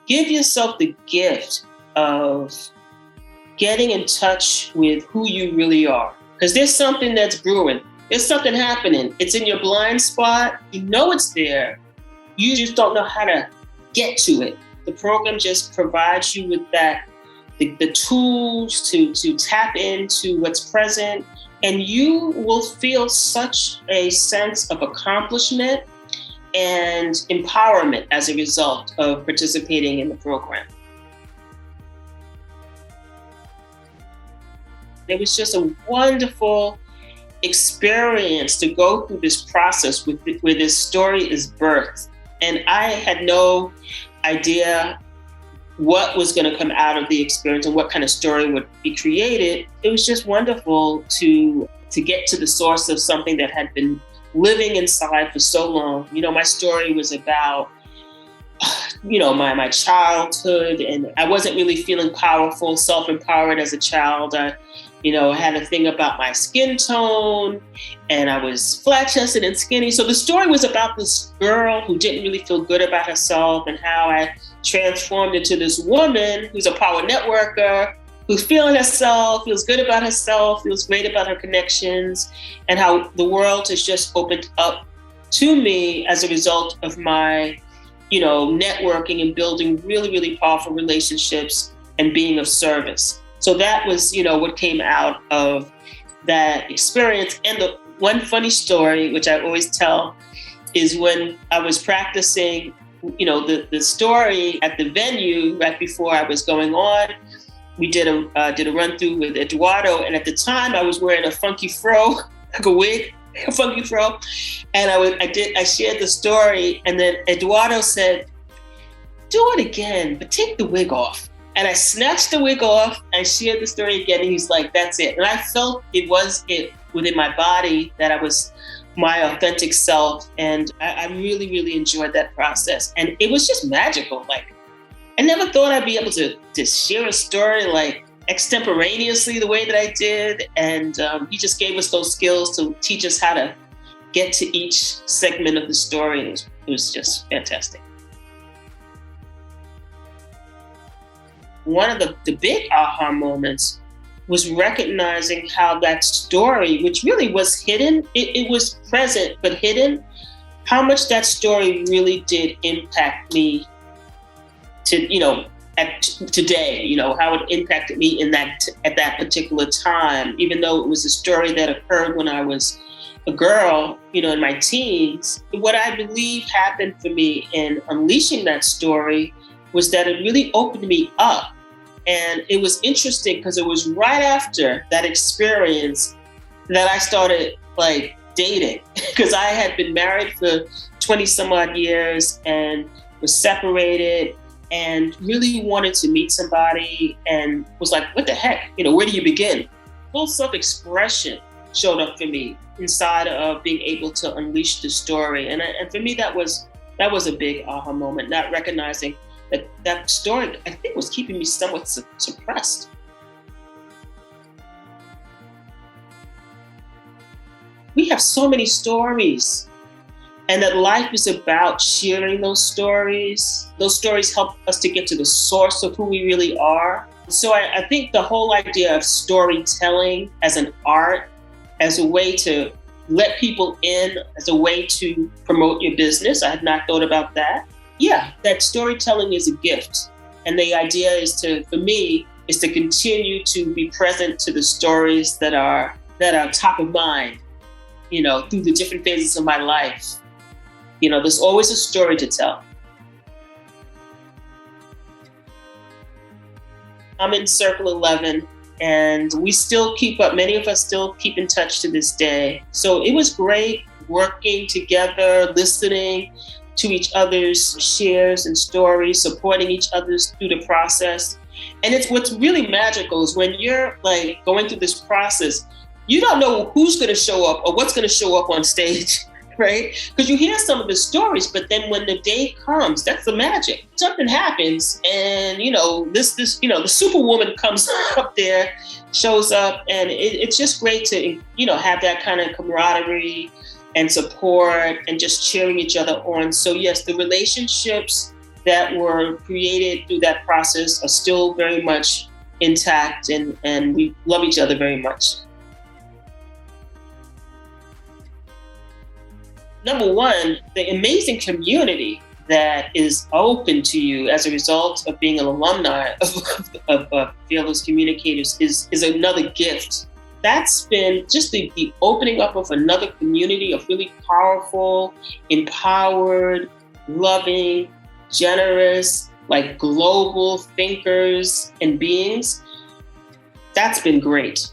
give yourself the gift of getting in touch with who you really are. Because there's something that's brewing. There's something happening. It's in your blind spot. You know it's there. You just don't know how to get to it. The program just provides you with the tools to tap into what's present, and you will feel such a sense of accomplishment and empowerment as a result of participating in the program. It was just a wonderful experience to go through this process where this story is birthed. And I had no idea what was going to come out of the experience and what kind of story would be created. It was just wonderful to get to the source of something that had been living inside for so long. My story was about, my childhood, and I wasn't really feeling powerful, self-empowered as a child. I had a thing about my skin tone, and I was flat-chested and skinny. So the story was about this girl who didn't really feel good about herself, and how I transformed into this woman who's a power networker, who's feeling herself, feels good about herself, feels great about her connections, and how the world has just opened up to me as a result of my, networking and building really, really powerful relationships and being of service. So that was, what came out of that experience. And the one funny story, which I always tell, is when I was practicing, the story at the venue right before I was going on. We did a run through with Eduardo, and at the time I was wearing a funky fro, like a wig, a funky fro, and I shared the story, and then Eduardo said, "Do it again, but take the wig off." And I snatched the wig off and shared the story again. And he's like, "That's it." And I felt it was it within my body, that I was my authentic self. And I really, really enjoyed that process. And it was just magical. Like, I never thought I'd be able to share a story like extemporaneously the way that I did. And he just gave us those skills to teach us how to get to each segment of the story. It was just fantastic. One of the big aha moments was recognizing how that story, which really was hidden, it was present but hidden, how much that story really did impact me today, how it impacted me at that particular time, even though it was a story that occurred when I was a girl, in my teens. What I believe happened for me in unleashing that story was that it really opened me up. And it was interesting because it was right after that experience that I started dating, because I had been married for 20 some odd years and was separated and really wanted to meet somebody, and was like, what the heck? Where do you begin? Full self-expression showed up for me inside of being able to unleash the story. And for me, that was a big aha moment, not recognizing that story, I think, was keeping me somewhat suppressed. We have so many stories, and that life is about sharing those stories. Those stories help us to get to the source of who we really are. So I think the whole idea of storytelling as an art, as a way to let people in, as a way to promote your business, I had not thought about that. Yeah, that storytelling is a gift. And the idea for me, is to continue to be present to the stories that are top of mind, through the different phases of my life. There's always a story to tell. I'm in Circle 11, and we still keep up. Many of us still keep in touch to this day. So it was great working together, listening to each other's shares and stories, supporting each other's through the process. And it's what's really magical is when you're going through this process, you don't know who's going to show up or what's going to show up on stage, right? Because you hear some of the stories, but then when the day comes, that's the magic. Something happens, and the superwoman comes up there, shows up, and it's just great to have that kind of camaraderie and support and just cheering each other on. So yes, the relationships that were created through that process are still very much intact, and we love each other very much. Number one, the amazing community that is open to you as a result of being an alumni of Fearless Communicators is another gift. That's been just the opening up of another community of really powerful, empowered, loving, generous, like global thinkers and beings. That's been great.